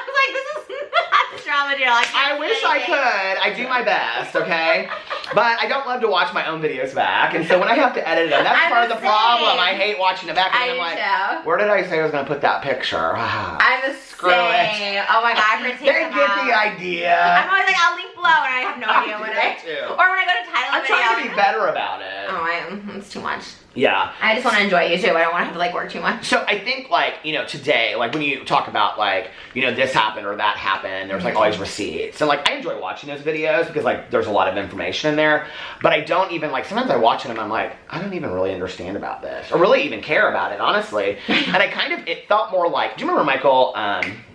was like, this is not drama deal. I wish I could. I do my best, okay? But I don't love to watch my own videos back, and so when I have to edit them, that's part of the problem. I hate watching it back, and I'm like, where did I say I was going to put that picture? I'm the Screw it. Oh my god, I'm going to take them out. They get the idea. I'm always like, I'll link below, and I have no idea what I do. Or when I go to title I'm trying to be better about it. Oh, I am. It's too much. Yeah. I just want to enjoy you too. I don't want to have to like work too much. So I think like, you know, today, like when you talk about like, you know, this happened or that happened, there's like always receipts. And like I enjoy watching those videos because like there's a lot of information in there. But I don't even like, sometimes I watch it and I'm like, I don't even really understand about this. Or really even care about it, honestly. And I kind of, it felt more like, do you remember Michael,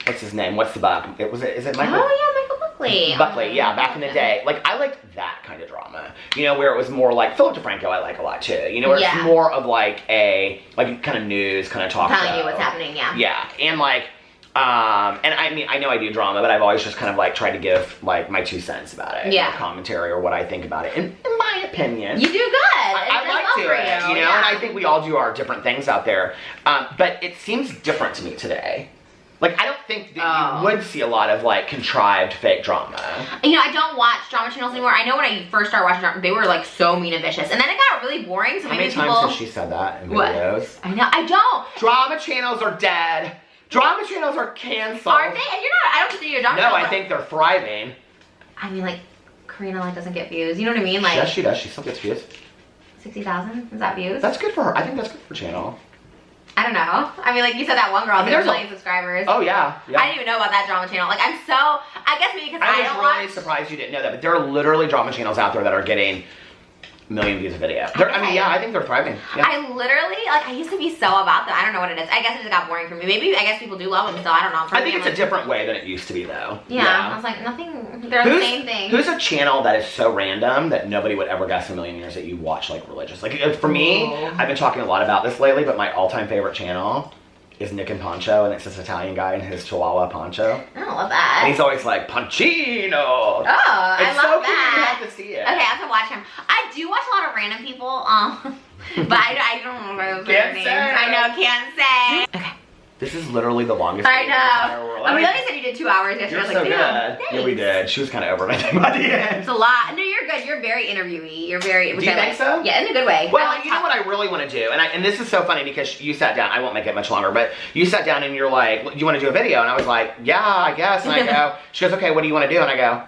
what's his name? What's the bug? Is it Michael? Oh yeah, Michael Buck. Buckley. Yeah, back in the day. Like, I liked that kind of drama. You know, where it was more like, Philip DeFranco I like a lot too. You know, where it's more of like a, like kind of news, kind of talk show. Telling you what's happening, yeah. Yeah, and like, and I mean, I know I do drama, but I've always just kind of like tried to give like my 2 cents about it. Yeah. Or commentary or what I think about it. In my opinion. You do good. I like to it, you know, and I think we all do our different things out there. But it seems different to me today. Like, I don't think that you would see a lot of, like, contrived fake drama. You know, I don't watch drama channels anymore. I know when I first started watching drama, they were, like, so mean and vicious. And then it got really boring, so How maybe many times has she said that in videos? I know. I don't. Drama channels are dead. Drama channels are canceled. Are they? And you're not, I don't consider you a drama channel. No, I think they're thriving. I mean, like, Karina, like, doesn't get views. You know what I mean? Like, yes, she does. She still gets views. 60,000? Is that views? That's good for her. I think that's good for channel. I don't know. I mean, like you said, that one girl, I mean, there's a million subscribers. Oh, yeah. I didn't even know about that drama channel. Like, I guess maybe because I don't watch. was really surprised you didn't know that, but there are literally drama channels out there that are getting million views a video. I mean, yeah, I think they're thriving. Yeah. I literally, like, I used to be so about them. I don't know what it is. I guess it just got boring for me. Maybe, I guess people do love them, so I don't know. I think it's a different way than it used to be, though. Yeah. I was like, nothing, they're the same thing. Who's a channel that is so random that nobody would ever guess in a million years that you watch, like, religious? Like, for me, I've been talking a lot about this lately, but my all-time favorite channel is Nick and Poncho, and it's this Italian guy in his Chihuahua poncho. I don't love that. And he's always like, Pancino! Oh, I love that. You have to see it. Okay, I have to watch him. I do watch a lot of random people, but I don't know their names. I know, can't say. Okay. This is literally the longest I video in the entire world. I mean, like I said, you did 2 hours yesterday. You're I was so like, good. Thanks. Yeah, we did. She was kind of over it, I think, by the end. It's a lot. No, you're good. You're very interviewee. You're very. Do you think so? Yeah, in a good way. Well, you know what I really want to do? And this is so funny because you sat down. I won't make it much longer, but you sat down and you're like, do you want to do a video? And I was like, yeah, I guess. And I go, she goes, okay, what do you want to do? And I go,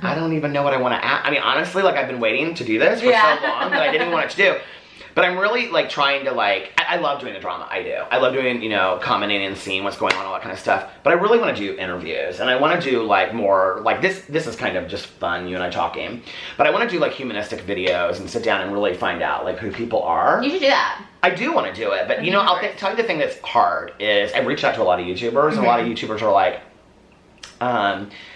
I don't even know what I want to ask. I mean, honestly, like, I've been waiting to do this for so long that I didn't want it to do. But I'm really, like, trying to, like, I love doing the drama. I do. I love doing, you know, commenting and seeing what's going on, all that kind of stuff. But I really want to do interviews. And I want to do, like, more, like, this is kind of just fun, you and I talking. But I want to do, like, humanistic videos and sit down and really find out, like, who people are. You should do that. I do want to do it. But, you know, I'll tell you the thing that's hard is I've reached out to a lot of YouTubers. And a lot of YouTubers are like,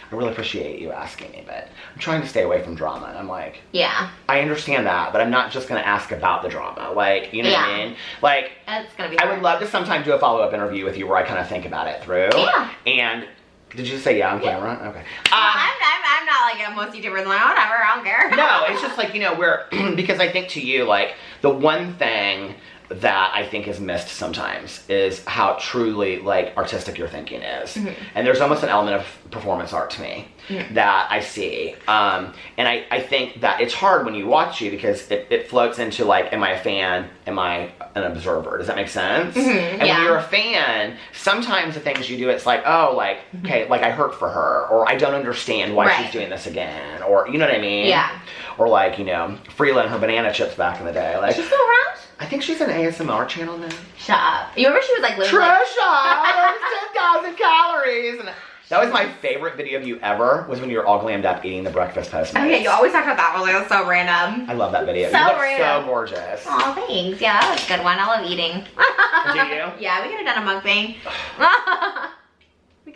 I really appreciate you asking me, but I'm trying to stay away from drama. And I'm like, yeah, I understand that, but I'm not just going to ask about the drama. Like, you know what I mean? Like, that's gonna be I would love to sometime do a follow-up interview with you where I kind of think about it through. Yeah. And did you say yeah on camera? Okay. I'm not like most YouTubers. Like, whatever, I don't care. No, it's just like, you know, where, because I think to you, like, the one thing that I think is missed sometimes is how truly, like, artistic your thinking is. And there's almost an element of performance art to me that I see. And I think that it's hard when you watch you because it floats into, like, am I a fan? Am I an observer? Does that make sense? And when you're a fan, sometimes the things you do, it's like, oh, like, okay, like, I hurt for her, or I don't understand why she's doing this again, or, you know what I mean? Yeah. Or, like, you know, Freela and her banana chips back in the day. Like, she's still around? I think she's an ASMR channel now. Shut up. You remember she was like living Trisha! 10,000 calories! And that was my favorite video of you ever, was when you were all glammed up eating the breakfast Postmates. Oh yeah, you always talk about that one. Like, that's so random. I love that video. So you look random. so gorgeous. Oh, thanks. Yeah, that was a good one. I love eating. Do you? Yeah, we could have done a mukbang.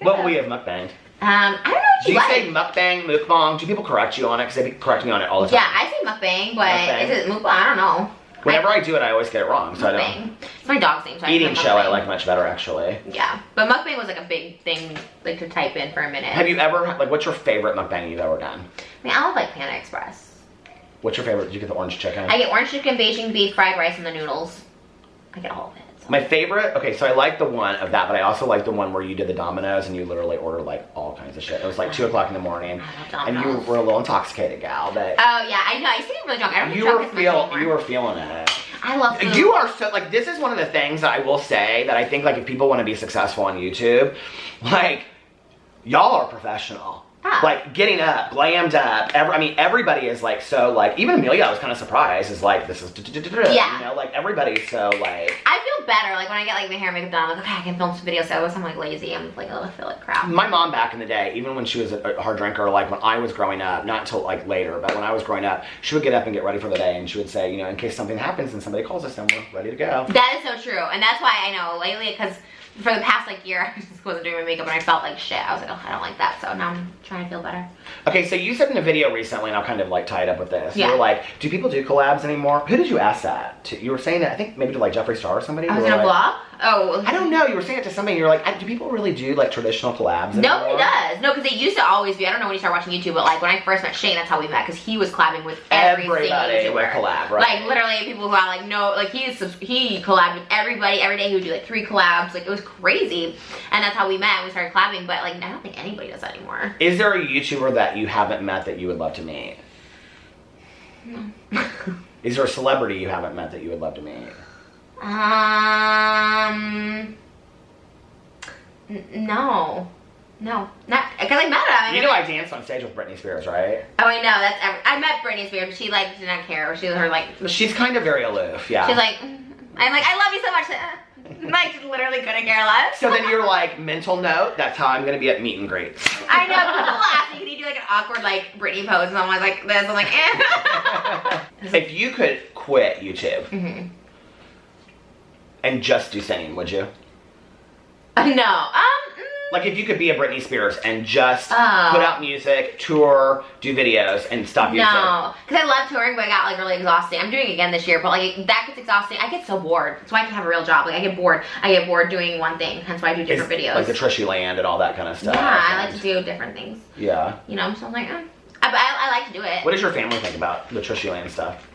What will we have mukbanged? I don't know what Do you you like. say mukbang, mukbang? Do people correct you on it? Because they correct me on it all the time. Yeah, I say mukbang, but Mukbang. is it mukbang? I don't know. Whenever I do it, I always get it wrong, so I don't. Mukbang. It's my dog's name, so I Eating say show I mukbang. like much better, actually. Yeah, but mukbang was like a big thing, like to type in for a minute. Have you ever, like, what's your favorite mukbang you've ever done? I mean, I love like Panda Express. What's your favorite? Did you get the orange chicken? I get orange chicken, Beijing beef, fried rice, and the noodles. I get all of it. So. My favorite, okay, so I like the one of that, but I also like the one where you did the Domino's and you literally ordered like all kinds of shit. It was like 2 o'clock in the morning, and you were a little intoxicated, gal. But oh yeah, I know. I used to get really drunk. I don't get drunk as much anymore. You were feeling it. I love food. You are so, like, this is one of the things that I will say that I think, like, if people want to be successful on YouTube, like, y'all are professional. Ah. Like, getting up, glammed up. I mean, everybody is, like, so, like, even Amelia, I was kind of surprised, is like, this is, yeah. You know, like, everybody's so, like. I feel better, like, when I get, like, my hair and makeup done, I'm like, okay, I can film some videos, so I'm, like, lazy. I'm, like, oh, I feel like crap. My mom back in the day, even when she was a hard drinker, like, when I was growing up, not until, like, later, but when I was growing up, she would get up and get ready for the day, and she would say, you know, in case something happens and somebody calls us, then we're ready to go. That is so true, and that's why I know, lately, because for the past like year, I just wasn't doing my makeup and I felt like shit. I was like, oh, I don't like that. So now I'm trying to feel better. Okay, so you said in a video recently, and I'll kind of like tie it up with this. Yeah. You were like, do people do collabs anymore? Who did you ask that to? You were saying that, I think maybe to like Jeffree Star or somebody? I was in a vlog? Oh. I don't know. You were saying it to somebody. You were like, do people really do like traditional collabs anymore? Nobody does. No, because it used to always be. I don't know when you start watching YouTube, but like when I first met Shane, that's how we met. Because he was collabing with everybody would collab, right? Like literally people who are like, no, like he collabed with everybody every day. He would do like 3 collabs. Like it was crazy. And that's how we met and we started collabing. But like I don't think anybody does that anymore. Is there a YouTuber that you haven't met that you would love to meet? No. Is there a celebrity you haven't met that you would love to meet? No. No. Not, because I met her. You know I danced on stage with Britney Spears, right? Oh, I know. I met Britney Spears, but she like did not care. She was her like. She's kind of very aloof, yeah. She's like, I'm like, I love you so much. Like, just literally couldn't care less. So then you're like, mental note, that's how I'm going to be at meet and greets. I know, people ask me, can you do like an awkward like Britney pose? And I'm like this. I'm like, eh. If you could quit YouTube and just do singing, would you? No. Like if you could be a Britney Spears and just put out music, tour, do videos, and stop YouTube. No, because I love touring, but it got like really exhausting. I'm doing it again this year, but like that gets exhausting. I get so bored. That's why I can have a real job. Like I get bored. I get bored doing one thing. Hence why I do different videos. Like the Trisha Land and all that kind of stuff. Yeah, I like to do different things. Yeah. You know, so I'm like, I like to do it. What does your family think about the Trisha Land stuff?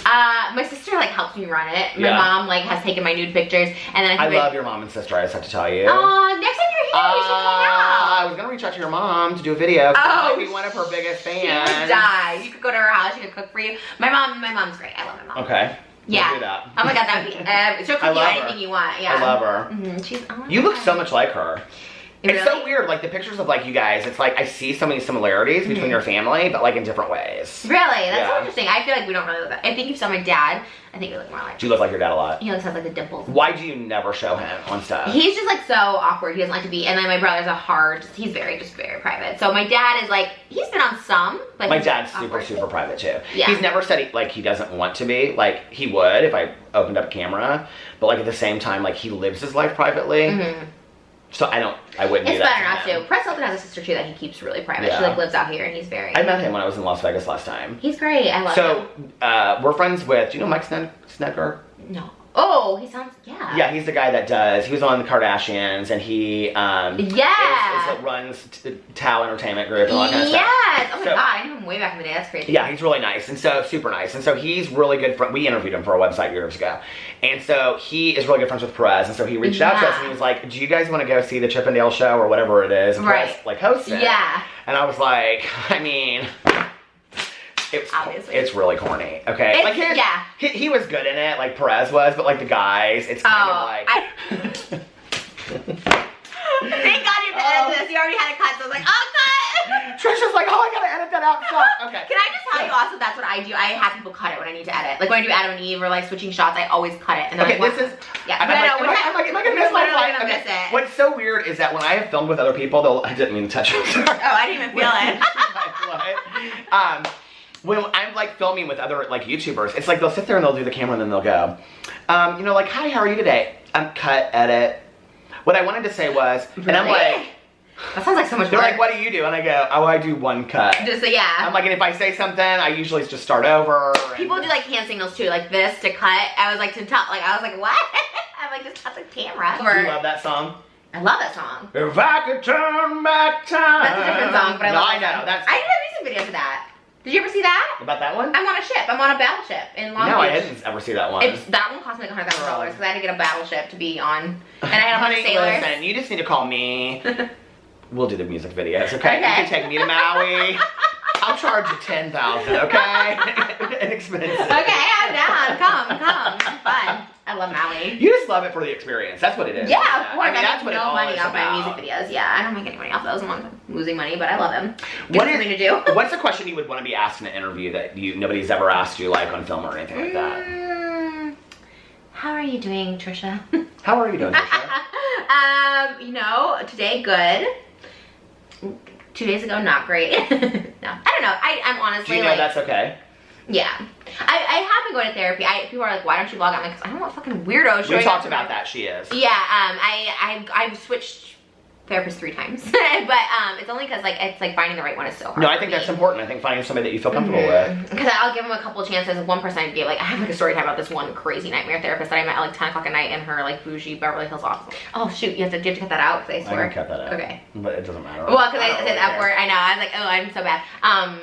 My sister like helps me run it. My mom like has taken my nude pictures, and then I love your mom and sister. I just have to tell you. Oh, next time you're here, you should hang out. I was gonna reach out to your mom to do a video. Oh, I'd be one of her biggest fans. She would die. You could go to her house. She could cook for you. My mom's great. I love my mom. Okay. Yeah. We'll do that. Oh my god, that'd be. She'll cook you anything you want. Yeah. I love her. She's. Oh you look so much like her. Really? It's so weird, like the pictures of like you guys, it's like I see so many similarities between your family, but like in different ways. Really? That's so interesting. I feel like we don't really look that. I think if you saw my dad, I think you look more like him. Do you look like your dad a lot? He always has like the dimples. Why do you never show him on stuff? He's just like so awkward. He doesn't like to be, and then my brother's he's very private. So my dad is like, he's been on some, but my dad's super private too. Yeah. He's never said he doesn't want to be. Like he would if I opened up a camera, but like at the same time, like he lives his life privately. So I wouldn't do that. It's better not to. Press Hilton has a sister too that he keeps really private. Yeah. She like lives out here and he's very. I met him when I was in Las Vegas last time. He's great. I love him. So we're friends with. Do you know Mike Snedker? No. Oh, he sounds Yeah, he's the guy that he was on the Kardashians and he runs Tao Entertainment Group and all that kind of stuff. Yes. Oh my god, I knew him way back in the day. That's crazy. Yeah, he's really nice and so super nice. And so he's really good friend. We interviewed him for a website years ago. And so he is really good friends with Perez. And so he reached out to us and he was like, do you guys want to go see the Chippendale show or whatever it is? And Perez like hosts it. Yeah. And I was like, I mean, it's really corny, okay? He was good in it, like Perez was, but like the guys, it's kind of like. Thank God you edit this. You already had it cut, so I was like, oh, cut! Trisha's like, oh, I gotta edit that out. Okay. Can I just tell you also that's what I do? I have people cut it when I need to edit. Like when I do Adam and Eve or like switching shots, I always cut it. And then this is. Yeah, am I gonna miss my flight? Miss it. What's so weird is that when I have filmed with other people, I didn't mean to touch them. Oh, I didn't even feel it. When I'm like filming with other like YouTubers, it's like they'll sit there and they'll do the camera and then they'll go, like, hi, how are you today? Cut, edit. What I wanted to say was, and I'm like, that sounds like so much they're work. like, what do you do? And I go, oh, I do one cut. Just yeah. I'm like, and if I say something, I usually just start over. People do like hand signals too, like this to cut. I was like, I was like, what? I'm like, just cut the camera. Do you love that song? I love that song. If I could turn back time. That's a different song, but I love I know. That's. I did a music video for that. Did you ever see that? About that one? I'm on a ship. I'm on a battleship in Long Beach. No, I didn't ever see that one. That one cost me like $100,000 because I had to get a battleship to be on. And I had a bunch of sailors. Listen, you just need to call me. We'll do the music videos, okay? You can take me to Maui. I'll charge you $10,000, okay? Inexpensive. Okay, I'm down. Come. It's fun. I love Maui. You just love it for the experience. That's what it is. Yeah, of course. I mean, that's what no money off about. my music videos. Yeah, I don't make any money off those. I'm losing money, but I love them. Something to do. What's a question you would want to be asked in an interview that nobody's ever asked you, like on film or anything like that? How are you doing, Trisha? How are you doing, Trisha? Today good. 2 days ago, not great. No, I don't know. I'm honestly Do you know that's okay? Yeah. I have been going to therapy. People are like, why don't you vlog? I'm like, I don't want fucking weirdos showing We talked up about that, she is. Yeah, I've switched therapists 3 times. But it's only because like it's like finding the right one is so hard. No, I think that's important. I think finding somebody that you feel comfortable with. Because I'll give them a couple chances. One person I gave, like, I have like a story time about this one crazy nightmare therapist that I met at like 10 o'clock at night in her like bougie Beverly Hills office. Oh shoot, you have to cut that out? Because I swear. I can cut that out. Okay. But it doesn't matter. Well, because I said the F word. I know. I was like, oh, I'm so bad. I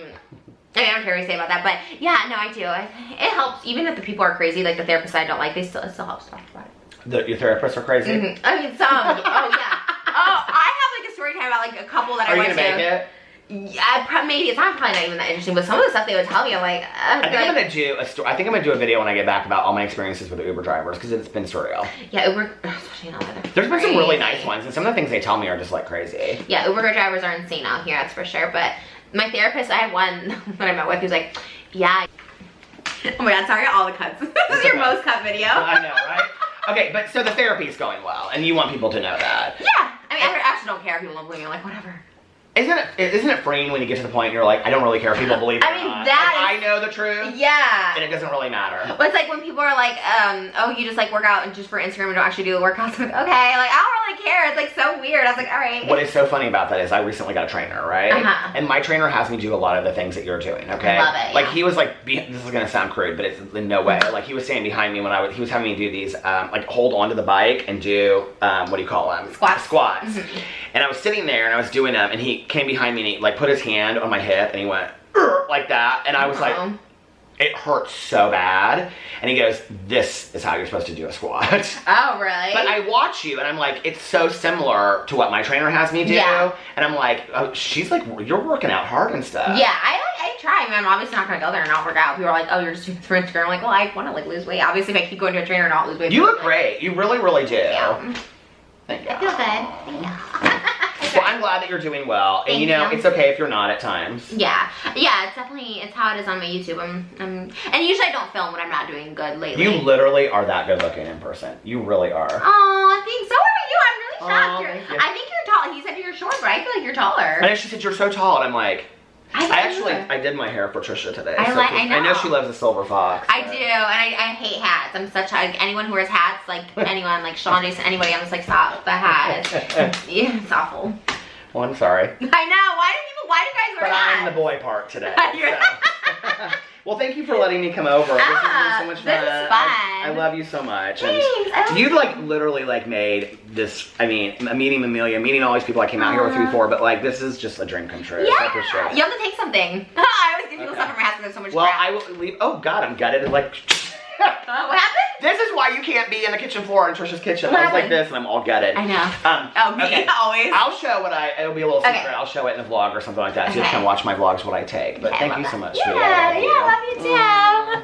mean, I don't care what you say about that, but yeah, no, I do. It helps, even if the people are crazy, like the therapists I don't like, it still helps to talk about it. Your therapists are crazy? I mean, some. Oh yeah. Oh, I have like a story time about like a couple that I went to. Are you gonna make it? Yeah, maybe. It's not probably not even that interesting, but some of the stuff they would tell me, I'm like, I think I'm gonna do a story. I think I'm gonna do a video when I get back about all my experiences with the Uber drivers because it's been surreal. Yeah, Uber, especially in LA. There's been some really nice ones, and some of the things they tell me are just like crazy. Yeah, Uber drivers are insane out here, that's for sure. But my therapist, I had one that I met with, he was like, yeah. Oh my god, sorry, all the cuts. This is your most cut video. I know, right? Okay, but so the therapy's going well, and you want people to know that. Yeah, I mean, I actually don't care if people don't believe me. I'm like, whatever. Isn't it freeing when you get to the point and you're like, I don't really care if people believe it or not. I know the truth. Yeah. And it doesn't really matter. But it's like when people are like, oh, you just like work out and just for Instagram and don't actually do the workouts. I'm like, okay, like I don't really care. It's like so weird. I was like, all right. What is so funny about that is I recently got a trainer, right? And my trainer has me do a lot of the things that you're doing, okay? I love it. Like he was like, this is gonna sound crude, but it's in no way. Like he was standing behind me when he was having me do these, like hold onto the bike and do, what do you call them? Squats. And I was sitting there and I was doing them and he came behind me and he like put his hand on my hip and he went, like that. And I was like, it hurts so bad. And he goes, this is how you're supposed to do a squat. Oh, really? But I watch you and I'm like, it's so similar to what my trainer has me do. Yeah. And I'm like, oh, she's like, you're working out hard and stuff. Yeah, I try. I mean, I'm obviously not gonna go there and not work out. People are like, oh, you're just doing this for Instagram. I'm like, well, I wanna like lose weight. Obviously, if I keep going to a trainer and not lose weight. You look great. You really, really do. Yeah. Thank you. I feel good. Thank you. Well, I'm glad that you're doing well. And you know, it's okay if you're not at times. Yeah. Yeah, it's definitely, it's how it is on my YouTube. And usually I don't film when I'm not doing good lately. You literally are that good looking in person. You really are. Aw, thanks. So are you. I'm really shocked. I think you're tall. He said you're short, but I feel like you're taller. I know she said you're so tall, and I'm like, I did my hair for Trisha today. I know she loves a silver fox. I do, and I hate hats. I'm such a, anyone who wears hats, like anyone, like Sean, Jason, anybody, I'm just like, stop the hat. Yeah, it's awful. Well, I'm sorry. I know. Why do guys wear hats? I'm the boy part today. So. Well, thank you for letting me come over. This has been so much fun. This is fun. I love you so much. Thanks. And you like literally like made this, I mean, meeting Amelia, meeting all these people I came out here with you before, but like this is just a dream come true. Yeah. So I appreciate it. You have to take something. I always give people stuff from my house because there's so much crap. I will leave. Oh God, I'm gutted. Like. What happened? This is why you can't be in the kitchen floor in Trisha's kitchen. I was like this and I'm all gutted. I know. Me okay. Always. I'll show it'll be a little secret. I'll show it in a vlog or something like that. So you just come watch my vlogs what I take. But thank you so much. Yeah, I love you too.